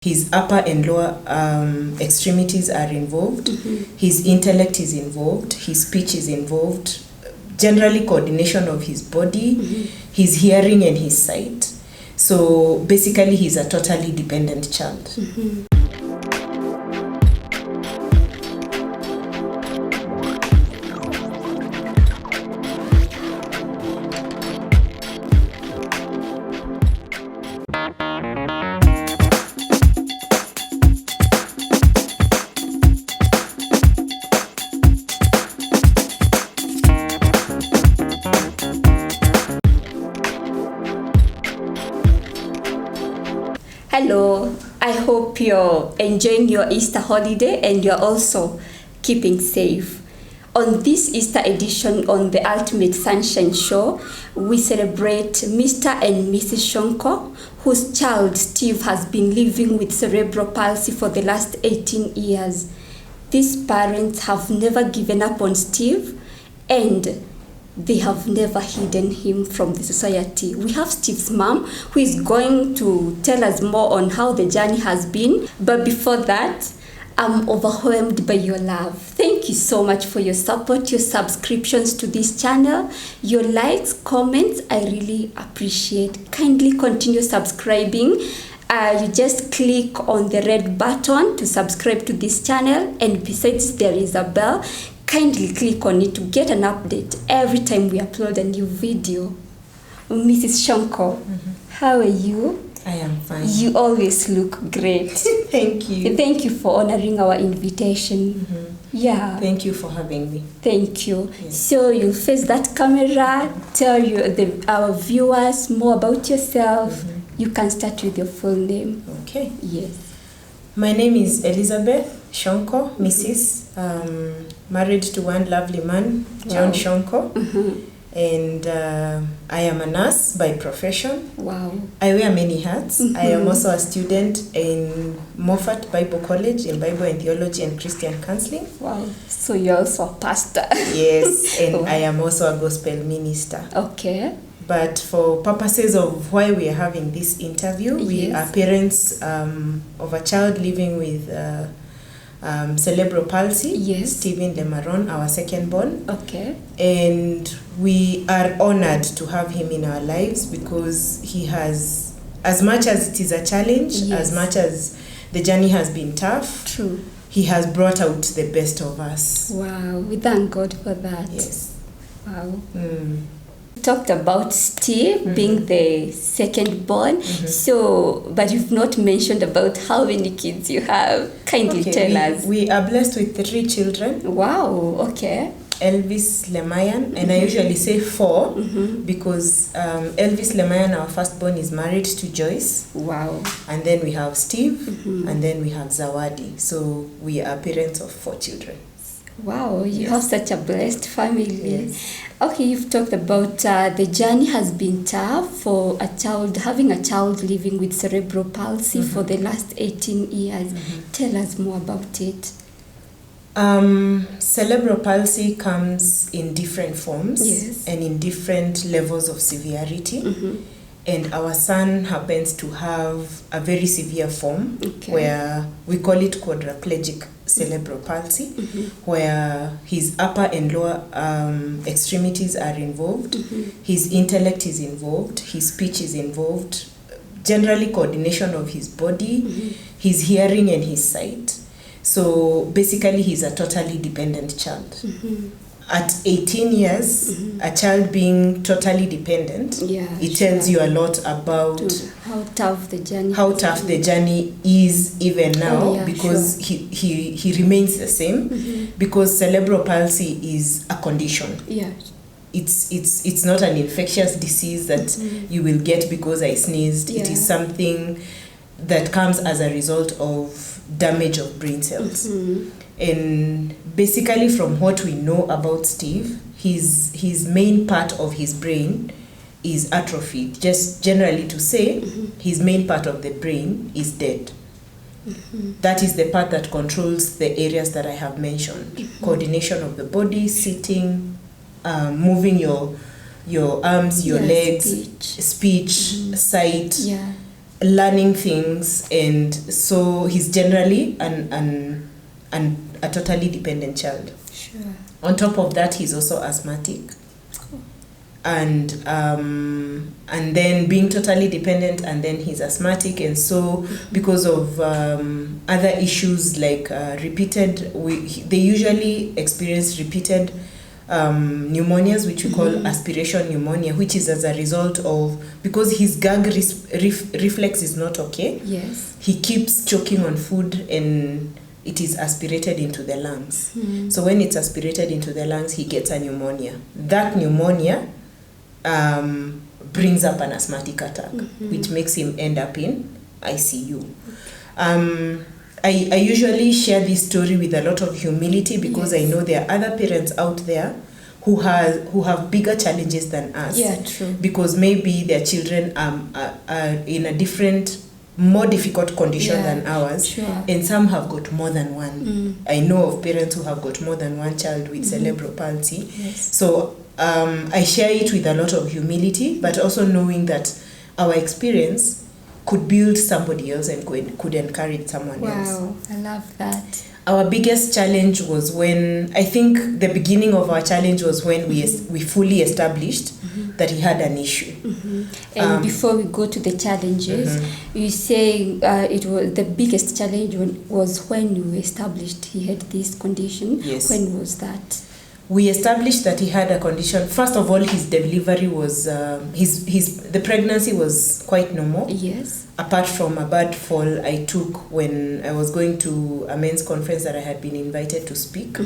His upper and lower extremities are involved. His intellect is involved. His speech is involved. Generally, coordination of his body, his hearing and his sight. So basically, he's a totally dependent child. Hello, I hope you're enjoying your Easter holiday and you're also keeping safe. On this Easter edition on the Ultimate Sunshine Show, we celebrate Mr. and Mrs. Shonko, whose child Steve has been living with cerebral palsy for the last 18 years. These parents have never given up on Steve and they have never hidden him from the society. We have Steve's mom, who is going to tell us more on how the journey has been. But before that, I'm overwhelmed by your love. Thank you so much for your support, your subscriptions to this channel, your likes, comments. I really appreciate. Kindly continue subscribing. You just click on the red button to subscribe to this channel, and besides there is a bell. Kindly click on it to get an update every time we upload a new video. Mrs. Shonko, how are you? I am fine. You always look great. Thank you. Thank you for honoring our invitation. Yeah. Thank you for having me. Thank you. Yes. So you face that camera, tell our viewers more about yourself. You can start with your full name. Okay. Yes. My name is Elizabeth Shonko, Mrs. Married to one lovely man, John Shonko. And I am a nurse by profession. Wow. I wear many hats. I am also a student in Moffat Bible College in Bible and Theology and Christian Counseling. Wow. So you're also a pastor. Yes, and I am also a gospel minister. Okay. But for purposes of why we are having this interview, we are parents of a child living with cerebral palsy, Stephen Demaron, our second born. Okay. And we are honored to have him in our lives because he has, as much as it is a challenge, as much as the journey has been tough, true, he has brought out the best of us. Wow, we thank God for that. Yes. Wow. Talked about Steve being the second born, so but you've not mentioned about how many kids you have. Kindly tell us. We are blessed with 3 children. Wow. Okay. Elvis Lemayan, and I usually say 4 because Elvis Lemayan, our firstborn, is married to Joyce. Wow. And then we have Steve, and then we have Zawadi. So we are parents of 4 children. Wow, you have such a blessed family. Yes. Okay, you've talked about the journey has been tough for a child, having a child living with cerebral palsy for the last 18 years. Tell us more about it. Cerebral palsy comes in different forms and in different levels of severity. And our son happens to have a very severe form where we call it quadriplegic cerebral palsy, where his upper and lower extremities are involved, his intellect is involved, his speech is involved, generally coordination of his body, his hearing and his sight. So basically he's a totally dependent child. At 18 years, a child being totally dependent, it tells you a lot about how tough the journey is even now, because he remains the same, because cerebral palsy is a condition. It's not an infectious disease that you will get because I sneezed. It is something that comes as a result of damage of brain cells. And basically from what we know about Steve, his main part of his brain is atrophied. Just generally to say, his main part of the brain is dead. That is the part that controls the areas that I have mentioned. Coordination of the body, sitting, moving your arms, your legs, speech, sight. learning things, and so he's generally a totally dependent child. Sure. On top of that, he's also asthmatic. And then being totally dependent, and then he's asthmatic, and so because of other issues like they usually experience repeated pneumonias, which we call aspiration pneumonia, which is as a result of, because his gag reflex is not okay. Yes. He keeps choking on food and it is aspirated into the lungs. So when it's aspirated into the lungs, he gets a pneumonia. That pneumonia brings up an asthmatic attack, which makes him end up in ICU. I usually share this story with a lot of humility, because I know there are other parents out there who have bigger challenges than us. Yeah, true. Because maybe their children are in a different, more difficult condition than ours. Sure. And some have got more than one. I know of parents who have got more than one child with cerebral palsy. Yes. So I share it with a lot of humility, but also knowing that our experience could build somebody else and could encourage someone else. Wow, I love that. Our biggest challenge was when, I think the beginning of our challenge was when we fully established that he had an issue. And before we go to the challenges, you say it was the biggest challenge was when you established he had this condition. Yes. When was that? We established that he had a condition. First of all, his delivery was, the pregnancy was quite normal. Yes. Apart from a bad fall I took when I was going to a men's conference that I had been invited to speak.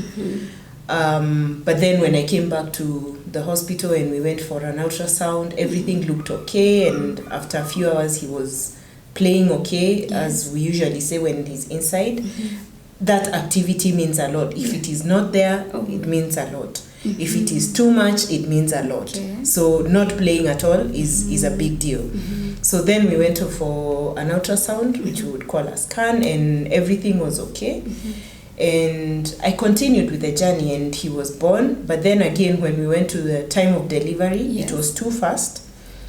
But then when I came back to the hospital and we went for an ultrasound, everything looked okay. And after a few hours, he was playing okay, as we usually say when he's inside. That activity means a lot. If it is not there, it means a lot. If it is too much, it means a lot. Okay. So not playing at all is a big deal. So then we went for an ultrasound, which we would call a scan, and everything was okay. And I continued with the journey, and he was born. But then again, when we went to the time of delivery, it was too fast.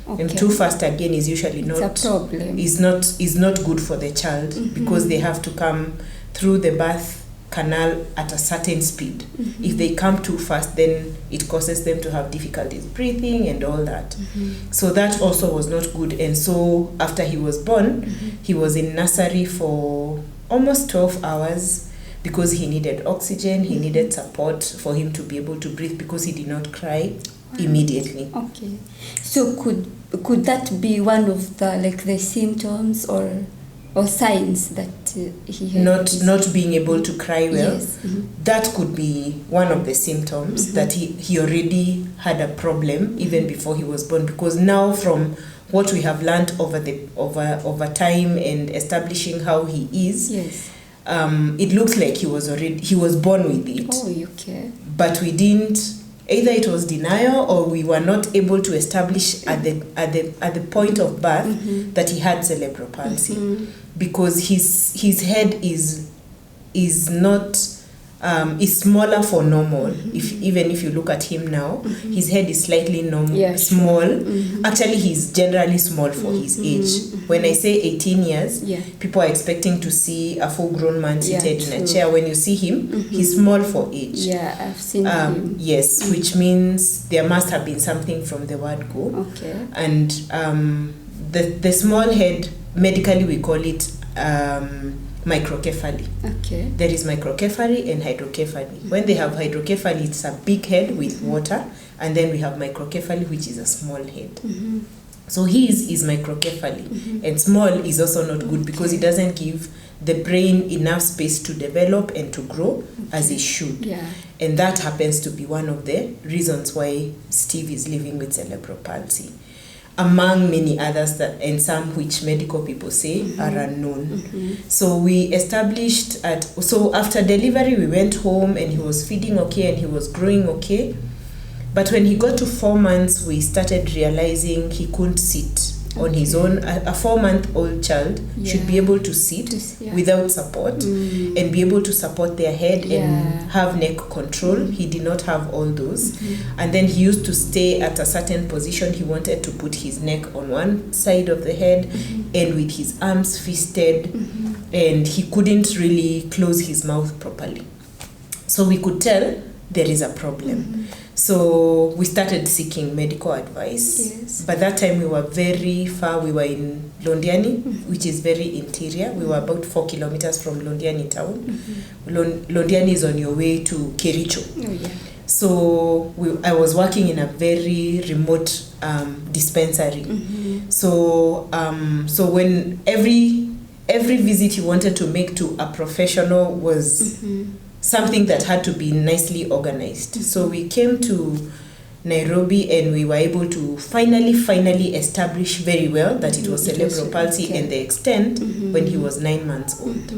Okay. And too fast again is usually it's a problem. is not good for the child, because they have to come through the birth canal at a certain speed. If they come too fast, then it causes them to have difficulties breathing and all that. So that also was not good. And so after he was born, he was in nursery for almost 12 hours because he needed oxygen, he needed support for him to be able to breathe, because he did not cry immediately. Okay. So could that be one of the symptoms or signs that he had not being able to cry well? Yes. That could be one of the symptoms that he already had a problem even before he was born, because now from what we have learned over time and establishing how he is, it looks like he was born with it. Oh, okay. But we didn't. Either it was denial, or we were not able to establish at the point of birth that he had cerebral palsy, because his head is not is smaller for normal. Even if you look at him now, his head is slightly small. Actually, he's generally small for his age. When I say 18 years, people are expecting to see a full-grown man seated in a chair. When you see him, he's small for age. Yeah, I've seen him. Yes, which means there must have been something from the word go. Okay. And the small head, medically we call it microcephaly. Okay. There is microcephaly and hydrocephaly. When they have hydrocephaly, it's a big head with water, and then we have microcephaly, which is a small head. So his is microcephaly, and small is also not good, because it doesn't give the brain enough space to develop and to grow as it should. Yeah. And that happens to be one of the reasons why Steve is living with cerebral palsy, among many others and some which medical people say are unknown. So we established so after delivery we went home, and he was feeding okay and he was growing okay. But when he got to 4 months, we started realizing he couldn't sit on his own. A 4-month-old child should be able to sit without support and be able to support their head and have neck control. He did not have all those. And then he used to stay at a certain position. He wanted to put his neck on one side of the head and with his arms fisted, and he couldn't really close his mouth properly. So we could tell there is a problem. So we started seeking medical advice. By that time we were very far. We were in Londiani, which is very interior. We were about 4 kilometers from Londiani town. Londiani is on your way to Kericho. So I was working in a very remote dispensary. So when every visit you wanted to make to a professional was something that had to be nicely organized. So we came to Nairobi and we were able to finally establish very well that it was cerebral palsy and the extent when he was 9 months old.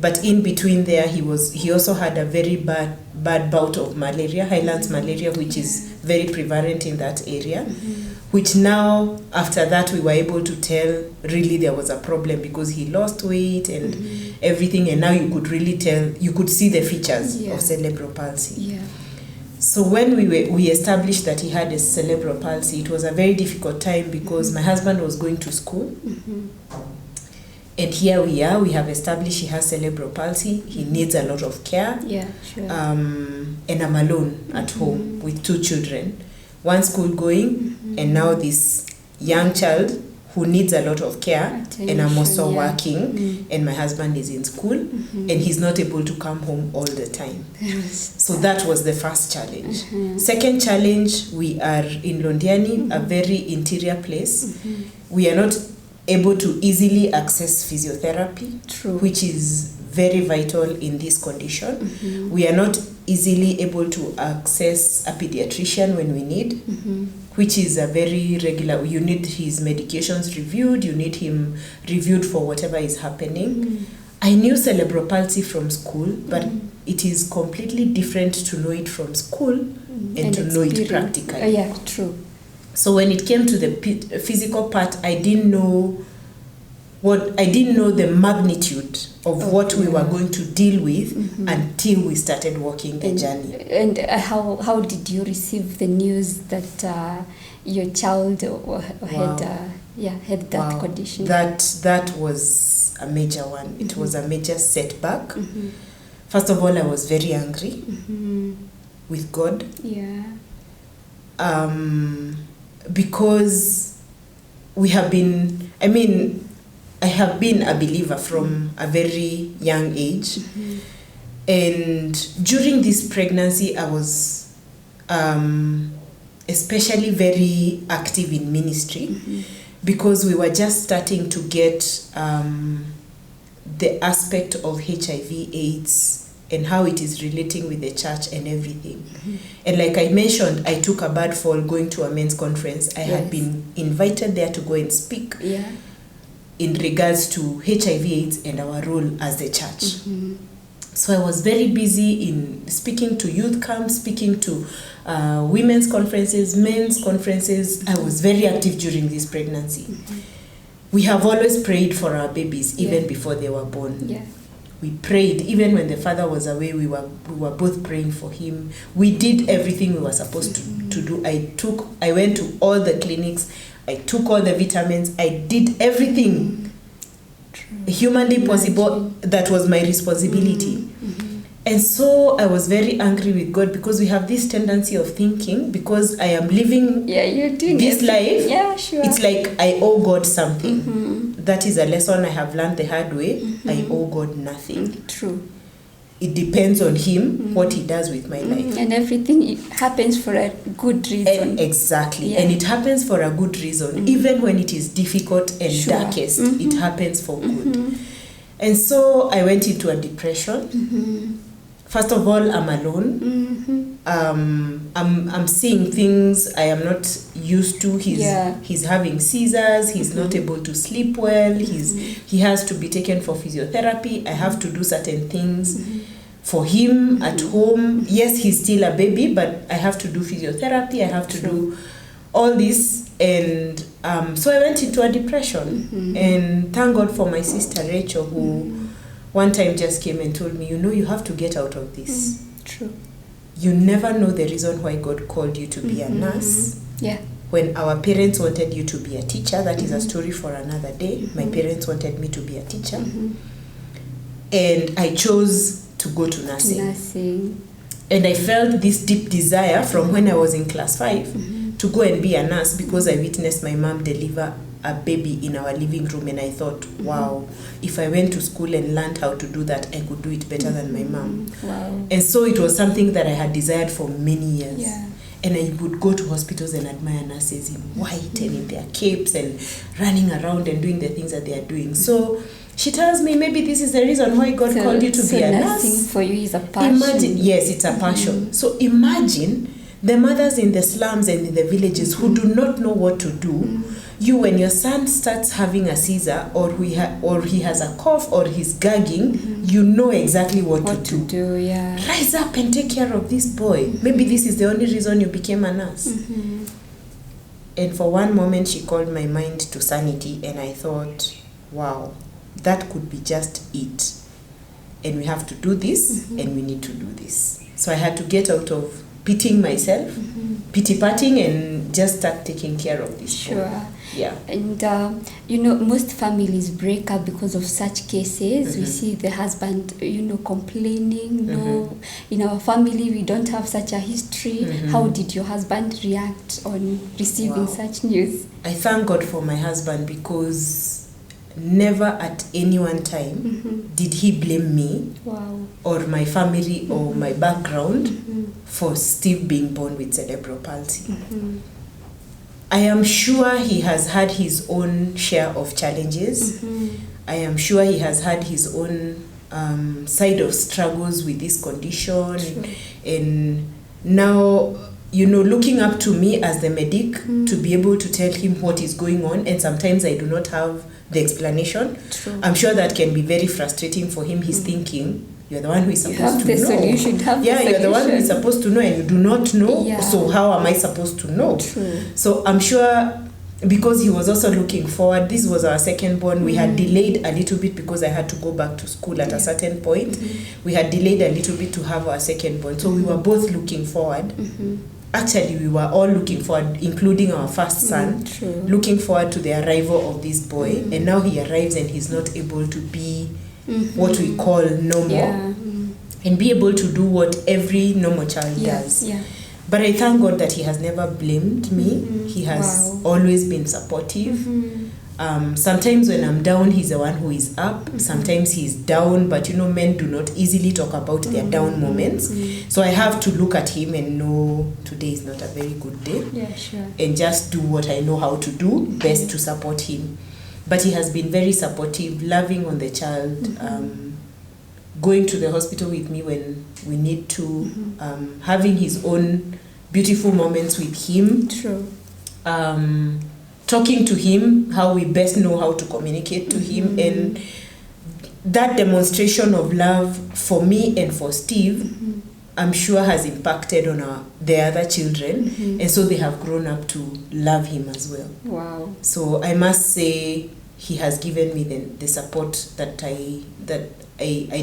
But in between there, he also had a very bad bout of malaria, Highlands malaria, which is very prevalent in that area, which now, after that, we were able to tell really there was a problem because he lost weight and everything, and now you could really tell, you could see the features of cerebral palsy. So when we established that he had a cerebral palsy, it was a very difficult time because my husband was going to school. And here we are, we have established he has cerebral palsy, he needs a lot of care. And I'm alone at home with 2 children, one school going, and now this young child who needs a lot of care. Attention, and I'm also working, and my husband is in school, and he's not able to come home all the time. So that was the first challenge. Second challenge, we are in Londiani, a very interior place. We are not able to easily access physiotherapy, which is very vital in this condition. We are not easily able to access a pediatrician when we need, which is a very regular. You need his medications reviewed, you need him reviewed for whatever is happening. I knew cerebral palsy from school, but it is completely different to know it from school and to know it practically. So when it came to the physical part, I didn't know the magnitude of what we were going to deal with until we started walking the journey. And how did you receive the news that your child had that condition? That was a major one. It was a major setback. First of all, I was very angry with God. Because I have been a believer from a very young age. And during this pregnancy, I was especially very active in ministry because we were just starting to get the aspect of HIV/AIDS and how it is relating with the church and everything. And like I mentioned, I took a bad fall going to a men's conference. I had been invited there to go and speak in regards to HIV/AIDS and our role as the church. So I was very busy in speaking to youth camps, speaking to women's conferences, men's conferences. I was very active during this pregnancy. We have always prayed for our babies even before they were born. We prayed, even when the father was away, we were both praying for him. We did everything we were supposed to do. I went to all the clinics, I took all the vitamins, I did everything humanly possible. That was my responsibility. And so I was very angry with God because we have this tendency of thinking, because I am living this life, it's like I owe God something. That is a lesson I have learned the hard way. I owe God nothing. It depends on Him, what He does with my life. And everything happens for a good reason. Exactly. And it happens for a good reason. Even when it is difficult and darkest, it happens for good. And so I went into a depression. First of all, I'm alone. I'm seeing things I am not used to. He's having seizures. He's not able to sleep well. He has to be taken for physiotherapy. I have to do certain things for him at home. Yes, he's still a baby, but I have to do physiotherapy. I have to do all this And so I went into a depression. And thank God for my sister Rachel, who one time just came and told me, you have to get out of this. True. You never know the reason why God called you to be a nurse. Yeah. When our parents wanted you to be a teacher, that is a story for another day. My parents wanted me to be a teacher. And I chose to go to nursing. And I felt this deep desire from when I was in class 5 to go and be a nurse, because I witnessed my mom deliver a baby in our living room, and I thought, wow, if I went to school and learned how to do that, I could do it better than my mom. Wow. And so it was something that I had desired for many years. Yeah. And I would go to hospitals and admire nurses in white and in their capes and running around and doing the things that they are doing. So she tells me, maybe this is the reason why God called you to be a nurse. Nursing for you is a passion. Imagine, yes, it's a passion. So imagine the mothers in the slums and in the villages who do not know what to do. You, when your son starts having a seizure, or he has a cough, or he's gagging, you know exactly what to do. Yeah. Rise up and take care of this boy. Maybe this is the only reason you became a nurse. And for one moment, she called my mind to sanity, and I thought, wow, that could be just it. And we have to do this, and we need to do this. So I had to get out of pitying myself, pity-patting, and just start taking care of this boy. Yeah. And most families break up because of such cases. We see the husband, complaining, no, in our family we don't have such a history. How did your husband react on receiving such news? I thank God for my husband, because never at any one time did he blame me or my family or my background for Steve being born with cerebral palsy. I am sure he has had his own share of challenges. I am sure he has had his own side of struggles with this condition. And now, looking up to me as the medic to be able to tell him what is going on, and sometimes I do not have the explanation. I'm sure that can be very frustrating for him. He's thinking, you're the one who is supposed to know. You should have the solution. You're the one who is supposed to know, and you do not know. So how am I supposed to know? So I'm sure, because he was also looking forward. This was our second born. We had delayed a little bit because I had to go back to school at a certain point. We had delayed a little bit to have our second born. So we were both looking forward. Actually, we were all looking forward, including our first son, looking forward to the arrival of this boy. And now he arrives and he's not able to be what we call normal, and be able to do what every normal child does. But I thank God that he has never blamed me. He has always been supportive. Sometimes when I'm down, he's the one who is up. Sometimes he's down, but men do not easily talk about their down moments. So I have to look at him and know today is not a very good day. And just do what I know how to do best to support him. But he has been very supportive, loving on the child, going to the hospital with me when we need to, having his own beautiful moments with him. Talking to him, how we best know how to communicate to him. And that demonstration of love for me and for Steve, I'm sure has impacted on the other children. And so they have grown up to love him as well. So I must say, he has given me the support that I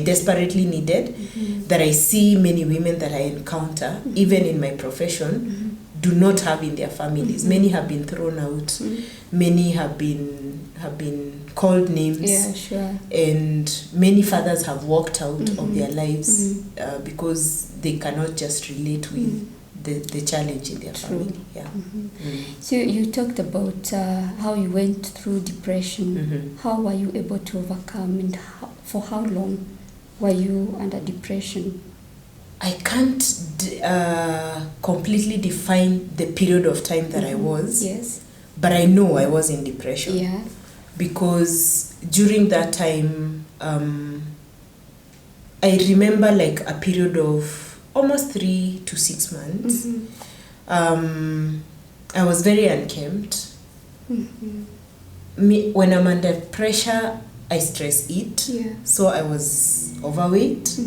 desperately needed, that I see many women that I encounter, even in my profession, do not have in their families. Many have been thrown out. Many have been called names. And many fathers have walked out of their lives because they cannot just relate with the challenge in their family. So you talked about how you went through depression. How were you able to overcome, and for how long were you under depression? I can't completely define the period of time that I was, but I know I was in depression. Because during that time, I remember like a period of almost 3 to 6 months. I was very unkempt. When I'm under pressure, I stress eat. So I was overweight.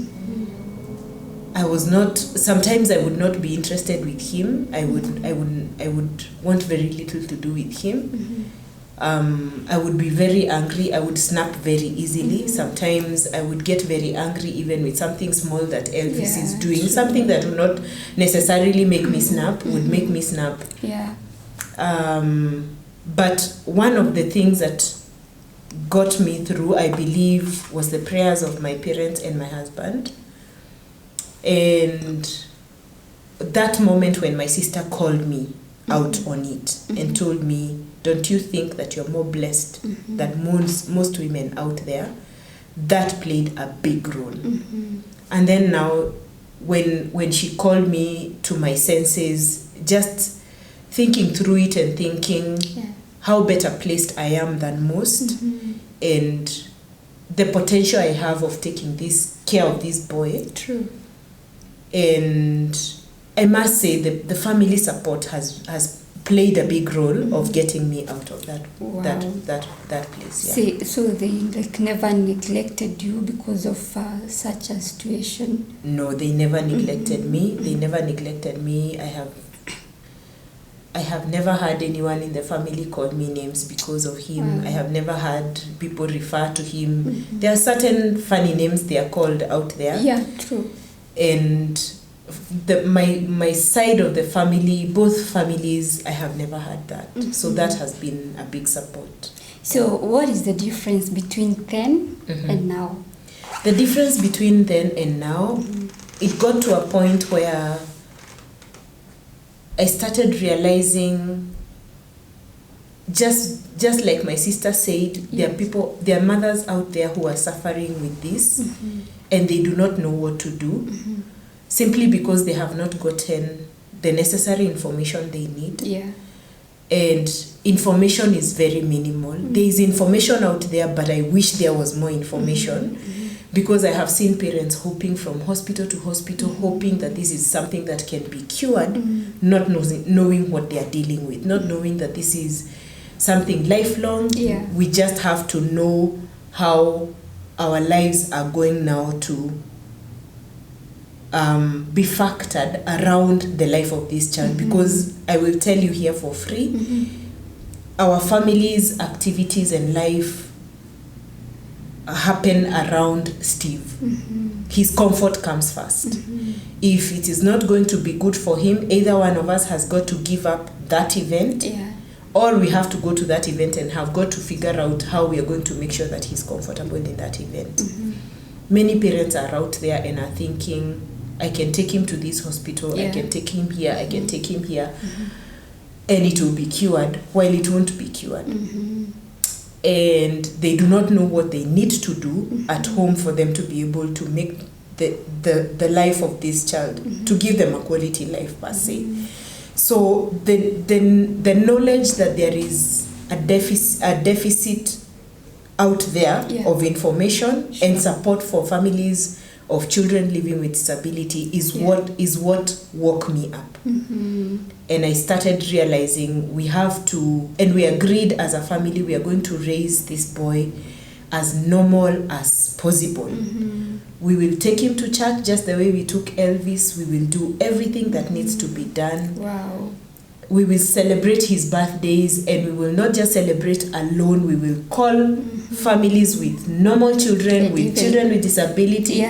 sometimes I would not be interested with him. I would want very little to do with him. I would be very angry. I would snap very easily. Sometimes I would get very angry even with something small that Elvis is doing. Sure. Something that would not necessarily make me snap would make me snap. Yeah. But one of the things that got me through, I believe, was the prayers of my parents and my husband. And that moment when my sister called me out on it and told me, don't you think that you're more blessed than most women out there? That played a big role. And then now, when she called me to my senses, just thinking through it and thinking how better placed I am than most, and the potential I have of taking this care of this boy. True. And I must say the family support has played a big role of getting me out of that place. Yeah. So they never neglected you because of such a situation? No, they never neglected me. They never neglected me. I have never had anyone in the family call me names because of him. I have never had people refer to him. There are certain funny names they are called out there. Yeah, true. And my side of the family, both families, I have never had that. So that has been a big support. So what is the difference between then and now? The difference between then and now, it got to a point where I started realizing, just like my sister said, there are mothers out there who are suffering with this, and they do not know what to do, simply because they have not gotten the necessary information they need. Yeah. And information is very minimal. There is information out there, but I wish there was more information. Because I have seen parents hopping from hospital to hospital, hoping that this is something that can be cured, not knowing what they are dealing with, not knowing that this is something lifelong. Yeah. We just have to know how our lives are going now to be factored around the life of this child. Because I will tell you here for free, our family's activities and life happen around Steve. His comfort comes first. If it is not going to be good for him, either one of us has got to give up that event, or we have to go to that event and have got to figure out how we are going to make sure that he's comfortable in that event. Many parents are out there and are thinking, I can take him to this hospital, I can take him here, I can take him here, and it will be cured, while it won't be cured. And they do not know what they need to do at home for them to be able to make the life of this child, to give them a quality life per se. So the knowledge that there is a deficit out there of information and support for families of children living with disability is what woke me up. And I started realizing we have to, and we agreed as a family, we are going to raise this boy as normal as possible. We will take him to church just the way we took Elvis. We will do everything that needs to be done. Wow. We will celebrate his birthdays, and we will not just celebrate alone. We will call families with normal children, with children with disability,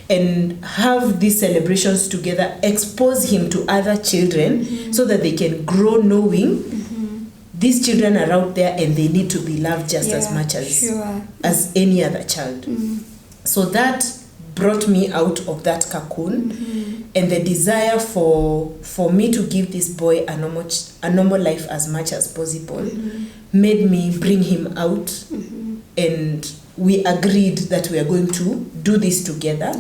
and have these celebrations together, expose him to other children so that they can grow knowing these children are out there and they need to be loved just as much as any other child. So that brought me out of that cocoon, and the desire for me to give this boy a normal life as much as possible made me bring him out, and we agreed that we are going to do this together.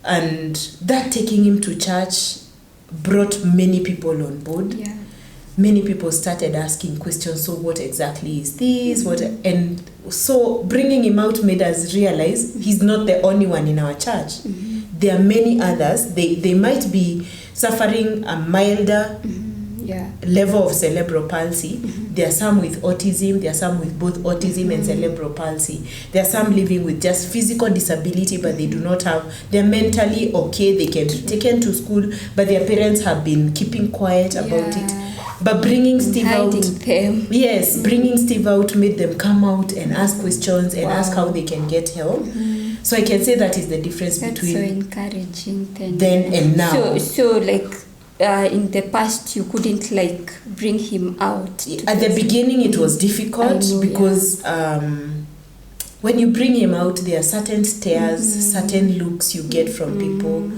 And that taking him to church brought many people on board. Many people started asking questions, so what exactly is this? And so bringing him out made us realize he's not the only one in our church. There are many others. They might be suffering a milder level of cerebral palsy. There are some with autism, there are some with both autism and cerebral palsy. There are some living with just physical disability, but they do not have, they're mentally okay, they can be taken to school, but their parents have been keeping quiet about it. But bringing Steve out, bringing Steve out made them come out and ask questions and ask how they can get help. So I can say that is the difference between so encouraging then and now. So like in the past you couldn't like bring him out. At the beginning it was difficult because when you bring him out, there are certain stares, certain looks you get from people.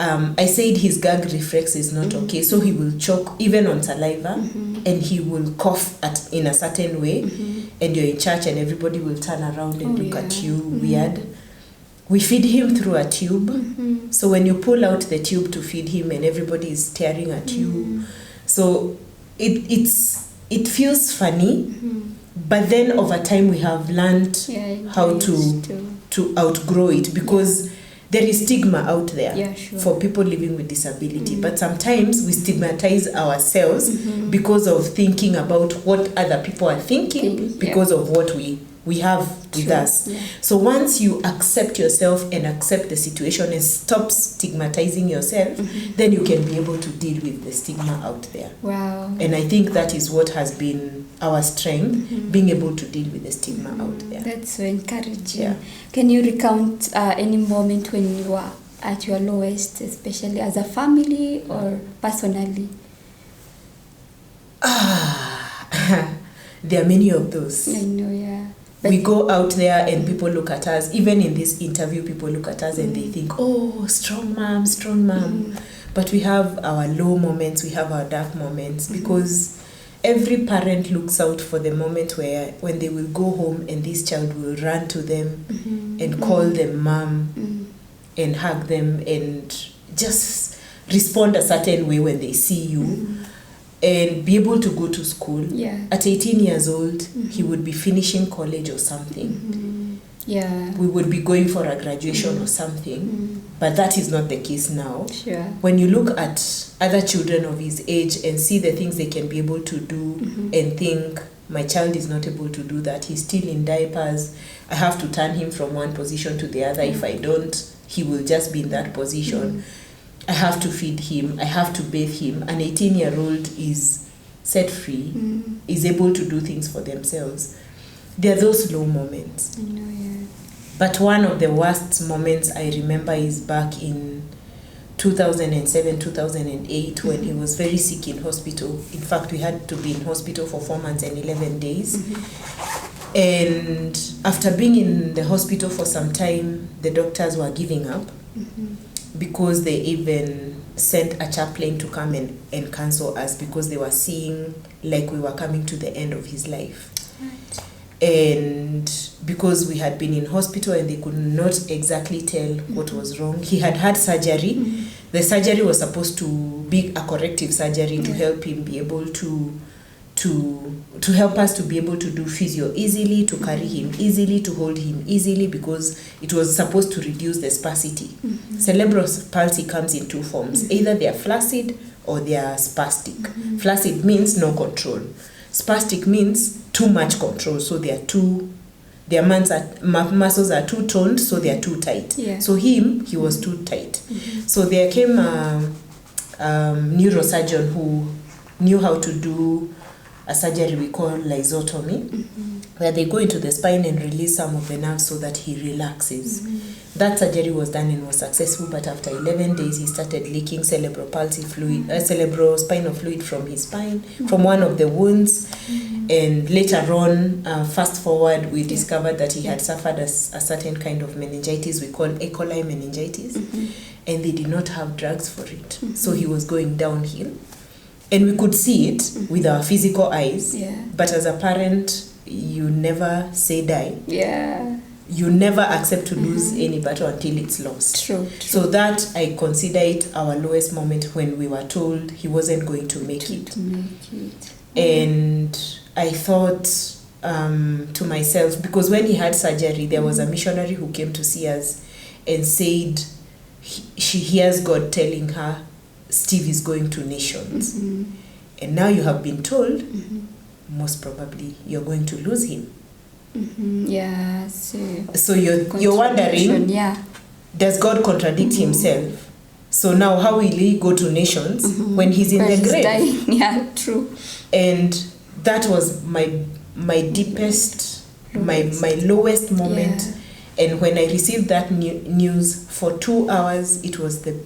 I said his gag reflex is not okay, so he will choke even on saliva, and he will cough in a certain way, and you're in church and everybody will turn around and look at you weird. We feed him through a tube, so when you pull out the tube to feed him and everybody is staring at you, so it feels funny, but then over time we have learned how to outgrow it, because there is stigma out there for people living with disability, but sometimes we stigmatize ourselves because of thinking about what other people are thinking because of what we have with us. So once you accept yourself and accept the situation and stop stigmatizing yourself, then you can be able to deal with the stigma out there. Wow. And I think that is what has been our strength, being able to deal with the stigma out there. That's so encouraging. Yeah. Can you recount any moment when you were at your lowest, especially as a family or personally? There are many of those. I know, But we go out there and people look at us, even in this interview, people look at us and they think, oh, strong mom, strong mom. But we have our low moments, we have our dark moments, because every parent looks out for the moment where when they will go home and this child will run to them and call them mom and hug them and just respond a certain way when they see you. And be able to go to school. At 18 years old, he would be finishing college or something. We would be going for a graduation or something. But that is not the case now. When you look at other children of his age and see the things they can be able to do and think, my child is not able to do that, he's still in diapers, I have to turn him from one position to the other. If I don't, he will just be in that position. I have to feed him, I have to bathe him. An 18-year-old is set free, is able to do things for themselves. There are those low moments. I know, But one of the worst moments I remember is back in 2007, 2008, when he was very sick in hospital. In fact, we had to be in hospital for 4 months and 11 days. And after being in the hospital for some time, the doctors were giving up. Because they even sent a chaplain to come and counsel us, because they were seeing like we were coming to the end of his life. And because we had been in hospital and they could not exactly tell what was wrong. He had had surgery. The surgery was supposed to be a corrective surgery to help him be able to help us to be able to do physio easily, to carry him easily, to hold him easily, because it was supposed to reduce the spasticity. Cerebral palsy comes in two forms. Either they are flaccid or they are spastic. Flaccid means no control. Spastic means too much control, so their muscles are too toned, so they are too tight. So he was too tight. So there came a neurosurgeon who knew how to do a surgery we call lysotomy, where they go into the spine and release some of the nerves so that he relaxes. That surgery was done and was successful, but after 11 days he started leaking cerebral palsy fluid, cerebral spinal fluid from his spine, from one of the wounds. And later on, fast forward, we discovered that he had suffered a certain kind of meningitis we call E. coli meningitis, and they did not have drugs for it. So he was going downhill. And we could see it with our physical eyes, but as a parent, you never say die. You never accept to lose any battle until it's lost. True. So that, I consider it our lowest moment, when we were told he wasn't going to make it. And I thought to myself, because when he had surgery, there was a missionary who came to see us and said she hears God telling her, Steve is going to nations. And now you have been told, most probably you're going to lose him. Yeah, so you're wondering, does God contradict himself? So now how will he go to nations when he's in the grave? Dying. Yeah, true. And that was my deepest, my lowest moment. Yeah. And when I received that news for 2 hours, it was the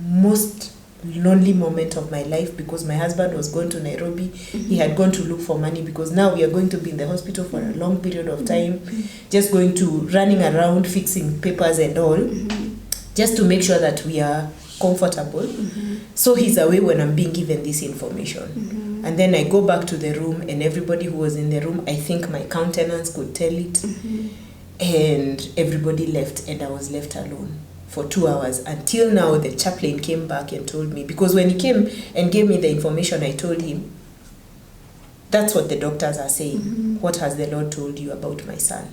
most lonely moment of my life, because my husband was going to Nairobi. He had gone to look for money, because now we are going to be in the hospital for a long period of time, just going to running around fixing papers and all, just to make sure that we are comfortable. So he's away when I'm being given this information. And then I go back to the room, and everybody who was in the room, I think my countenance could tell it. And everybody left, and I was left alone for 2 hours, until now the chaplain came back and told me, because when he came and gave me the information, I told him, that's what the doctors are saying. What has the Lord told you about my son?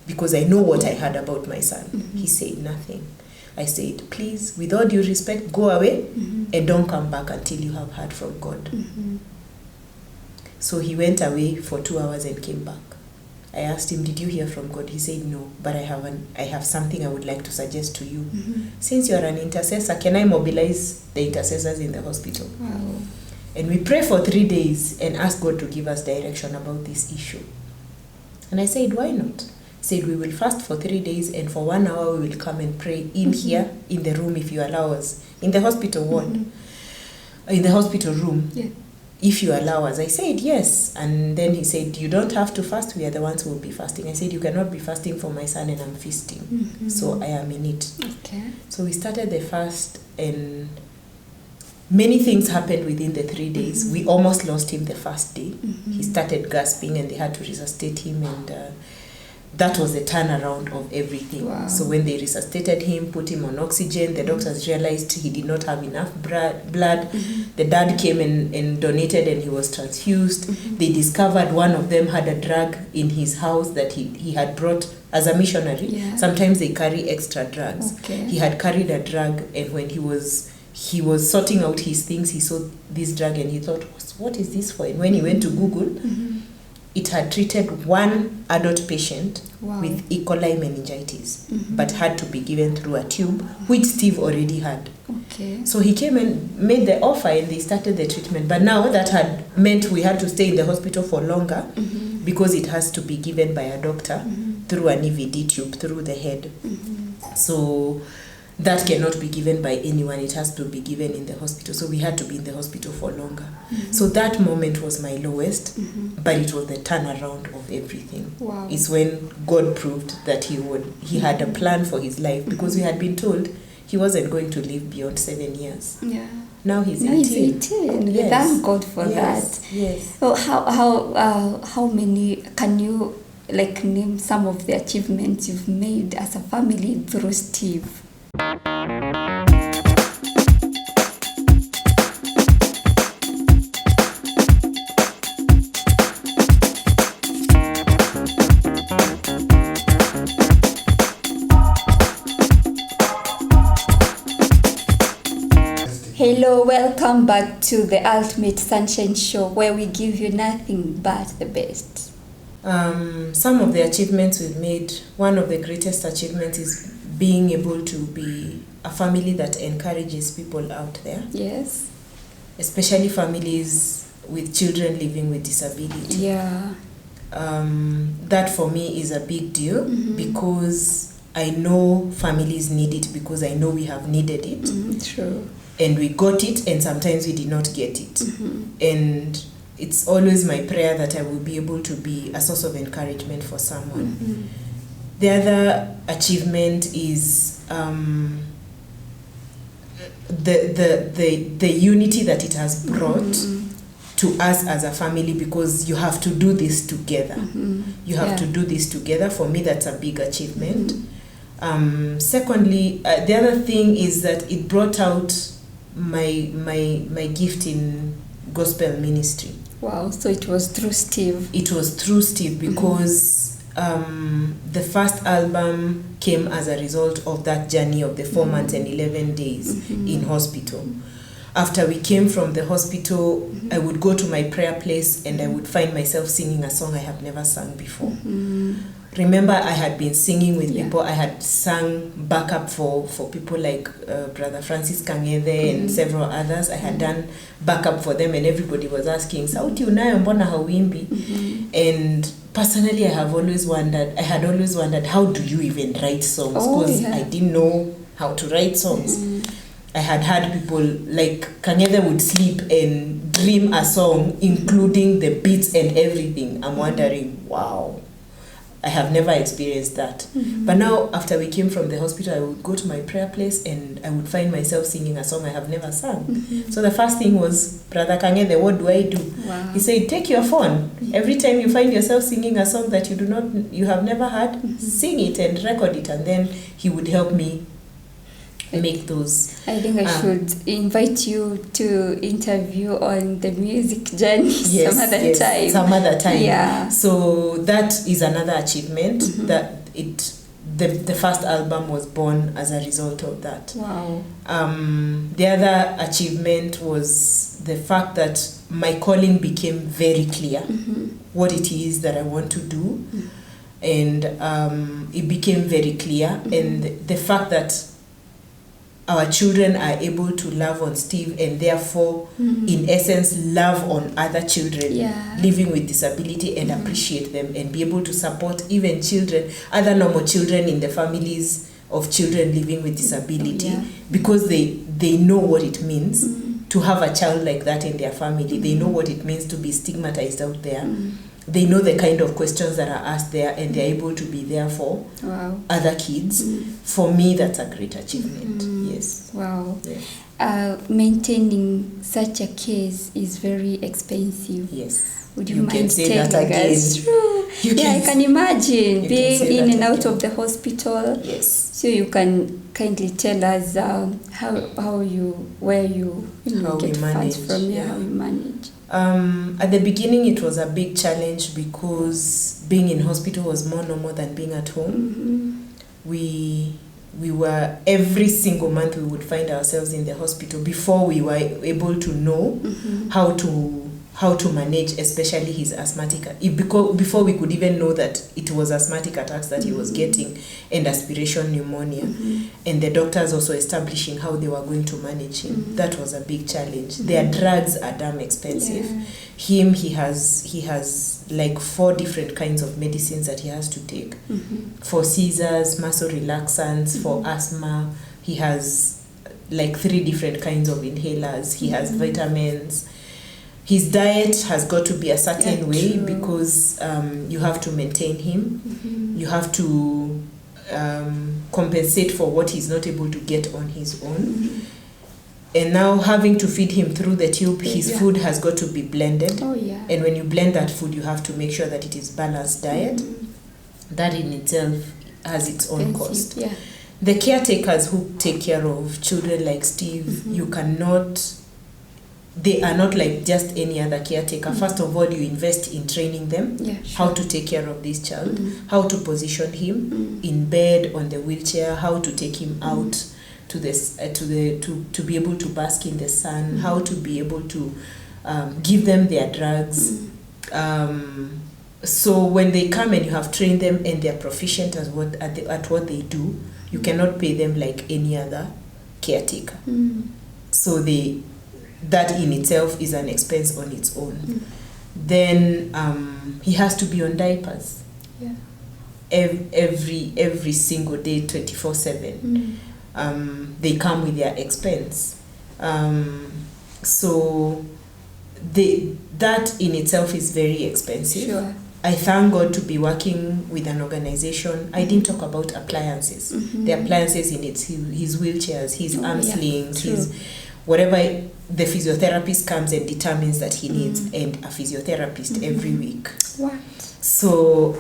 Because I know what I heard about my son. He said nothing. I said, please, with all due respect, go away and don't come back until you have heard from God. So he went away for 2 hours and came back. I asked him, did you hear from God? He said, no, but I have something I would like to suggest to you. Since you are an intercessor, can I mobilize the intercessors in the hospital? Wow. And we pray for 3 days and ask God to give us direction about this issue. And I said, why not? He said, we will fast for 3 days, and for 1 hour we will come and pray in here, in the room, if you allow us, in the hospital ward, in the hospital room. Yeah. If you allow us. I said, yes. And then he said, you don't have to fast. We are the ones who will be fasting. I said, you cannot be fasting for my son, and I'm feasting. So I am in it. Okay. So we started the fast, and many things happened within the 3 days. We almost lost him the first day. He started gasping, and they had to resuscitate him, and that was the turnaround of everything. Wow. So when they resuscitated him, put him on oxygen, the doctors realized he did not have enough blood. The dad came and donated, and he was transfused. They discovered one of them had a drug in his house that he had brought as a missionary. Yeah. Sometimes they carry extra drugs. Okay. He had carried a drug, and when he was sorting out his things, he saw this drug, and he thought, what is this for? And when he went to Google, it had treated one adult patient with E. coli meningitis, but had to be given through a tube, which Steve already had. Okay. So he came and made the offer, and they started the treatment. But now that had meant we had to stay in the hospital for longer, because it has to be given by a doctor through an EVD tube, through the head. So that cannot be given by anyone. It has to be given in the hospital. So we had to be in the hospital for longer. So that moment was my lowest, but it was the turnaround of everything. Wow. It's when God proved that he had a plan for his life, because we had been told he wasn't going to live beyond 7 years. Yeah. Now he's 18. He's 18. Yes. We thank God for that. Yes. So how many, can you name some of the achievements you've made as a family through Steve? Hello, welcome back to the Ultimate Sunshine Show, where we give you nothing but the best. Some of the achievements we've made, one of the greatest achievements is being able to be a family that encourages people out there. Yes. Especially families with children living with disability. Yeah. That for me is a big deal, because I know families need it, because I know we have needed it. True. And we got it, and sometimes we did not get it. And it's always my prayer that I will be able to be a source of encouragement for someone. The other achievement is the unity that it has brought to us as a family, because you have to do this together. You have to do this together. For me, that's a big achievement. Secondly, the other thing is that it brought out my gift in gospel ministry. Wow, so it was through Steve. It was through Steve, because the first album came as a result of that journey of the 4 months and 11 days in hospital. after we came from the hospital, I would go to my prayer place and I would find myself singing a song I have never sung before. Remember, I had been singing with people. I had sung backup for people like Brother Francis Kangede and several others. I had done backup for them, and everybody was asking, sauti unayo mbona hauimbi? And personally, I had always wondered, how do you even write songs? Because I didn't know how to write songs. I had people like Kangede would sleep and dream a song, including the beats and everything. I'm wondering, wow. I have never experienced that. But now, after we came from the hospital, I would go to my prayer place and I would find myself singing a song I have never sung. So the first thing was, Brother Kangede, what do I do? Wow. He said, take your phone. Every time you find yourself singing a song that you have never heard, sing it and record it. And then he would help me make those. I think I should invite you to interview on the music journey some other time. Some other time. Yeah. So that is another achievement that the first album was born as a result of that. Wow. The other achievement was the fact that my calling became very clear, what it is that I want to do, and it became very clear, and the fact that our children are able to love on Steve and therefore, in essence, love on other children living with disability and appreciate them and be able to support even children, other normal children in the families of children living with disability, because they know what it means to have a child like that in their family. They know what it means to be stigmatized out there. They know the kind of questions that are asked there, and they're able to be there for other kids. For me, that's a great achievement. Yes. Wow. Yeah. Maintaining such a case is very expensive. Yes. Would you mind say telling that again. us through? I can imagine being in and out of the hospital. Yes. So you can kindly tell us how you get funds from, how you manage. At the beginning, it was a big challenge because being in hospital was more normal than being at home. We were, every single month we would find ourselves in the hospital before we were able to know how to manage, especially his asthmatic, before we could even know that it was asthmatic attacks that he was getting and aspiration pneumonia, and the doctors also establishing how they were going to manage him. That was a big challenge. Their drugs are damn expensive. He has like 4 different kinds of medicines that he has to take. For seizures, muscle relaxants, for asthma. He has like 3 different kinds of inhalers. He has vitamins. His diet has got to be a certain way because you have to maintain him. You have to compensate for what he's not able to get on his own. And now having to feed him through the tube, his food has got to be blended. And when you blend that food, you have to make sure that it is balanced diet. That in itself has its own cost. The caretakers who take care of children like Steve, they are not like just any other caretaker. First of all, you invest in training them, how to take care of this child, how to position him in bed, on the wheelchair, how to take him out to be able to bask in the sun, how to be able to give them their drugs. So when they come and you have trained them and they're proficient at what they do, you cannot pay them like any other caretaker. So that in itself is an expense on its own. Then he has to be on diapers every single day, 24/7. They come with their expense. So that in itself is very expensive. I thank God to be working with an organization. I didn't talk about appliances. The appliances in it, his wheelchairs, his arm slings, his whatever the physiotherapist comes and determines that he needs, and a physiotherapist every week. What? So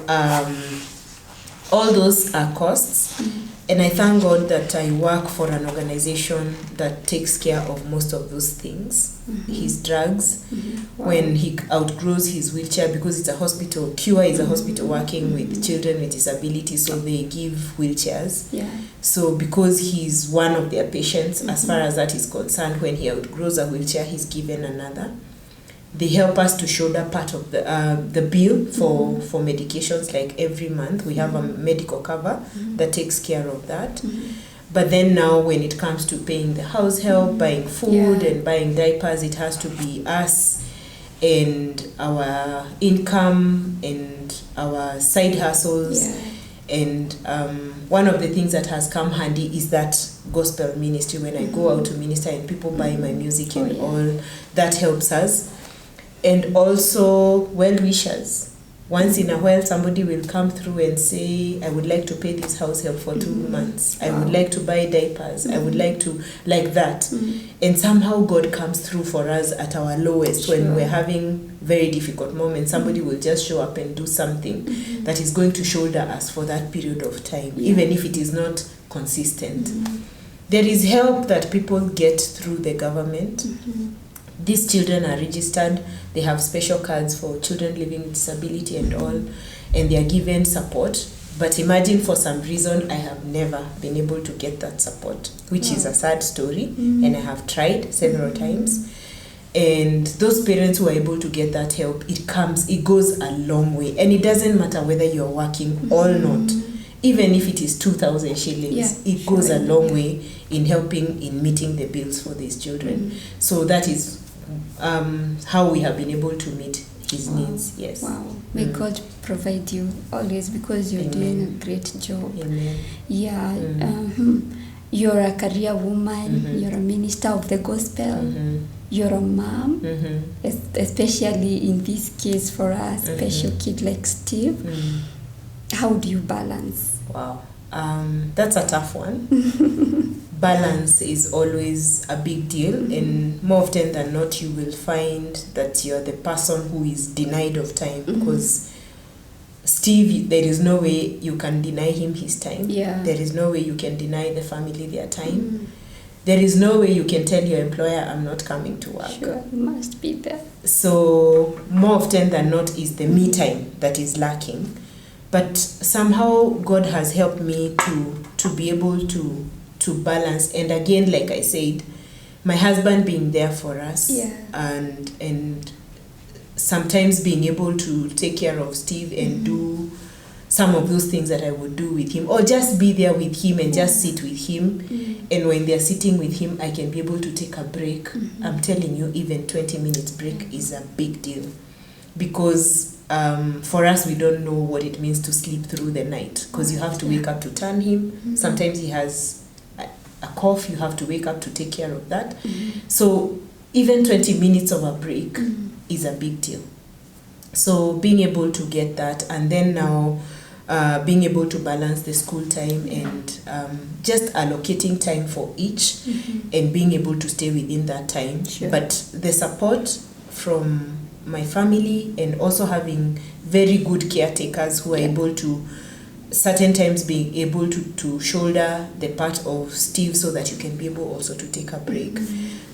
all those are costs. And I thank God that I work for an organization that takes care of most of those things. His drugs, when he outgrows his wheelchair, because it's a hospital, Cure is a hospital working with children with disabilities, so they give wheelchairs. So because he's one of their patients, as far as that is concerned, when he outgrows a wheelchair, he's given another. They help us to shoulder part of the bill for medications. Like every month we have a medical cover that takes care of that. But then now when it comes to paying the house help, buying food and buying diapers, it has to be us and our income and our side hustles. And one of the things that has come handy is that gospel ministry. When I go out to minister and people buy my music and all, that helps us. And also well-wishers. Once in a while, somebody will come through and say, I would like to pay this house help for 2 months. I would like to buy diapers. I would like to, like that. And somehow God comes through for us at our lowest when we're having very difficult moments. Somebody will just show up and do something that is going to shoulder us for that period of time, even if it is not consistent. There is help that people get through the government. These children are registered, they have special cards for children living with disability and all, and they are given support. But imagine for some reason I have never been able to get that support, which is a sad story, and I have tried several times. And those parents who are able to get that help, it goes a long way. And it doesn't matter whether you're working or not. Even if it is 2,000 shillings, it goes a long way in helping in meeting the bills for these children. So that is how we have been able to meet his needs. Yes. Wow. May God provide you always, because you're doing a great job. Amen. Yeah. You're a career woman. You're a minister of the gospel. You're a mom, especially in this case for a special kid like Steve. How do you balance? Wow. That's a tough one. Balance is always a big deal, and more often than not you will find that you're the person who is denied of time, because Steve, there is no way you can deny him his time. There is no way you can deny the family their time. There is no way you can tell your employer, I'm not coming to work. Sure, you must be there. So more often than not is the me time that is lacking. But somehow God has helped me to be able to balance. And again, like I said, my husband being there for us, and sometimes being able to take care of Steve and do some of those things that I would do with him, or just be there with him and just sit with him. And when they're sitting with him, I can be able to take a break. I'm telling you, even 20 minutes break is a big deal, because for us, we don't know what it means to sleep through the night, because you have to wake up to turn him. Sometimes he has a cough, you have to wake up to take care of that. So even 20 minutes of a break is a big deal. So being able to get that, and then now being able to balance the school time and just allocating time for each and being able to stay within that time. But the support from my family, and also having very good caretakers who are able to certain times being able to shoulder the part of Steve, so that you can be able also to take a break.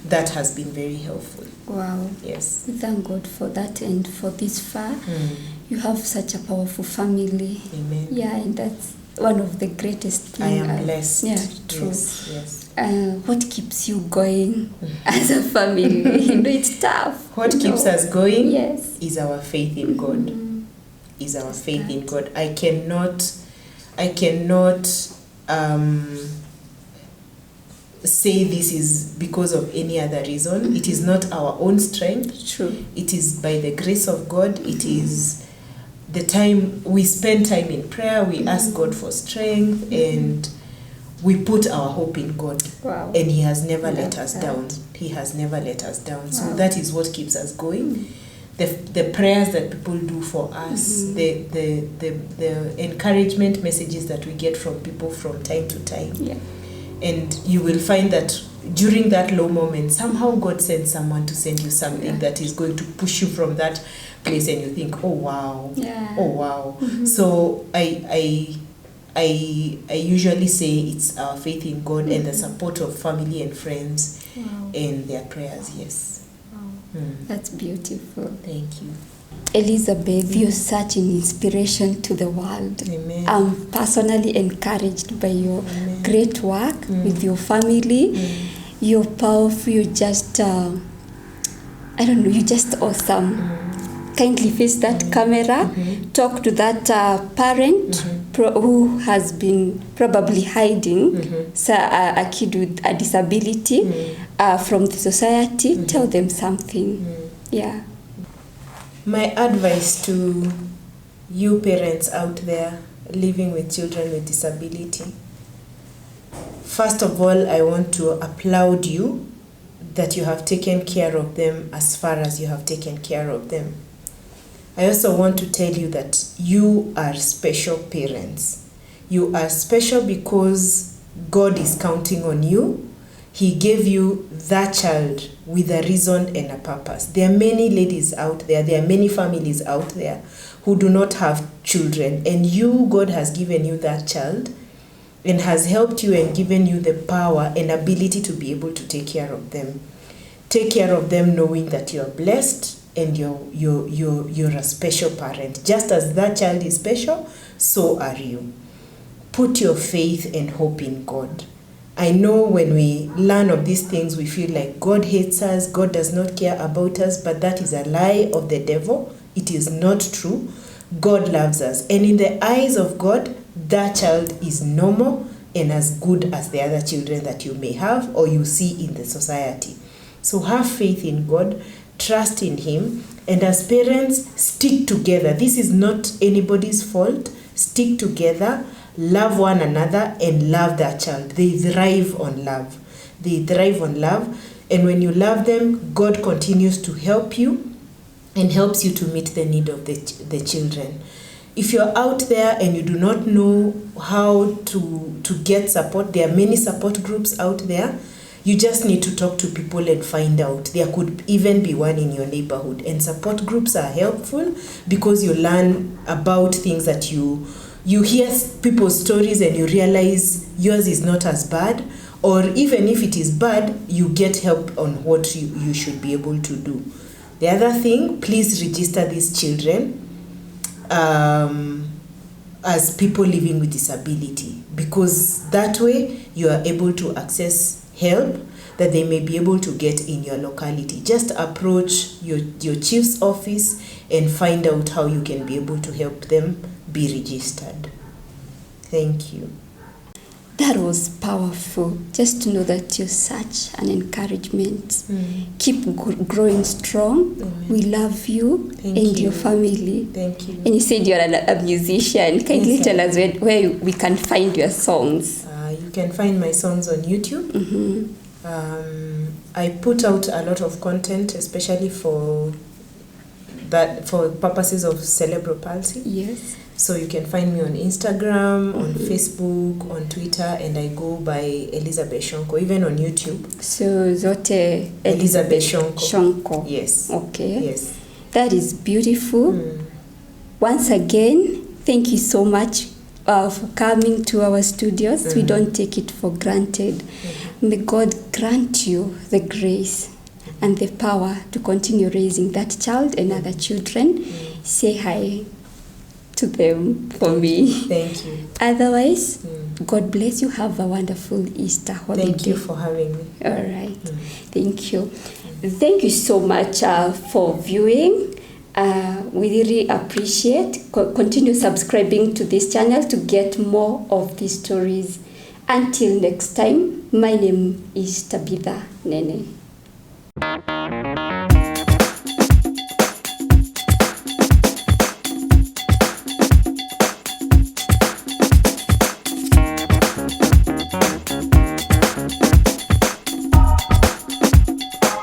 That has been very helpful. Wow. Yes. We thank God for that, and for this far. You have such a powerful family. Amen. Yeah, and that's one of the greatest things. I am blessed. Yeah, true. Yes. What keeps you going as a family? It's tough. What keeps us going is our faith in God. Is our faith in God. I cannot say this is because of any other reason. It is not our own strength. True. It is by the grace of God. It is the time we spend time in prayer. We ask God for strength, and we put our hope in God. Wow. And He has never let us down. He has never let us down. So that is what keeps us going. The prayers that people do for us, the encouragement messages that we get from people from time to time. And you will find that during that low moment, somehow God sends someone to send you something that is going to push you from that place, and you think, oh wow, oh wow. So I I usually say it's our faith in God and the support of family and friends and their prayers. Yes. Wow. That's beautiful. Thank you. Elizabeth, you're such an inspiration to the world. Amen. I'm personally encouraged by your great work with your family. You're powerful. You're just, you're just awesome. Kindly face that camera. Talk to that parent who has been probably hiding a kid with a disability from the society. Tell them something. Yeah. My advice to you parents out there living with children with disability, first of all, I want to applaud you that you have taken care of them as far as you have taken care of them. I also want to tell you that you are special parents. You are special because God is counting on you. He gave you that child with a reason and a purpose. There are many ladies out there, there are many families out there who do not have children, and you, God has given you that child and has helped you and given you the power and ability to be able to take care of them. Take care of them knowing that you are blessed and you're a special parent. Just as that child is special, so are you. Put your faith and hope in God. I know when we learn of these things, we feel like God hates us, God does not care about us, but that is a lie of the devil. It is not true. God loves us. And in the eyes of God, that child is normal and as good as the other children that you may have or you see in the society. So have faith in God, trust in Him, and as parents, stick together. This is not anybody's fault. Stick together. Love one another and love that child. They thrive on love. They thrive on love. And when you love them, God continues to help you and helps you to meet the need of the children. If you're out there and you do not know how to get support, there are many support groups out there. You just need to talk to people and find out. There could even be one in your neighborhood. And support groups are helpful because you learn about things that you hear people's stories and you realize yours is not as bad, or even if it is bad, you get help on what you should be able to do. The other thing, please register these children as people living with disability, because that way you are able to access help that they may be able to get in your locality. Just approach your chief's office and find out how you can be able to help them be registered. Thank you. That was powerful. Just to know that you're such an encouragement. Keep growing strong. Amen. We love you. Thank and you. Your family. Thank you. And you said you're a musician. Kindly Yes, tell us where we can find your songs. You can find my songs on YouTube. I put out a lot of content, especially for purposes of cerebral palsy. Yes. So you can find me on Instagram, on Facebook, on Twitter, and I go by Elizabeth Shonko, even on YouTube. So zote Elizabeth Shonko. Shonko. Yes. Okay. Yes. That is beautiful. Once again, thank you so much for coming to our studios. We don't take it for granted. May God grant you the grace and the power to continue raising that child and other children. Say hi to them for me. Thank you. Otherwise, God bless you. Have a wonderful Easter holiday. Thank you for having me. All right. Thank you. Thank you so much for viewing. We really appreciate. Continue subscribing to this channel to get more of these stories. Until next time, my name is Tabitha Nene.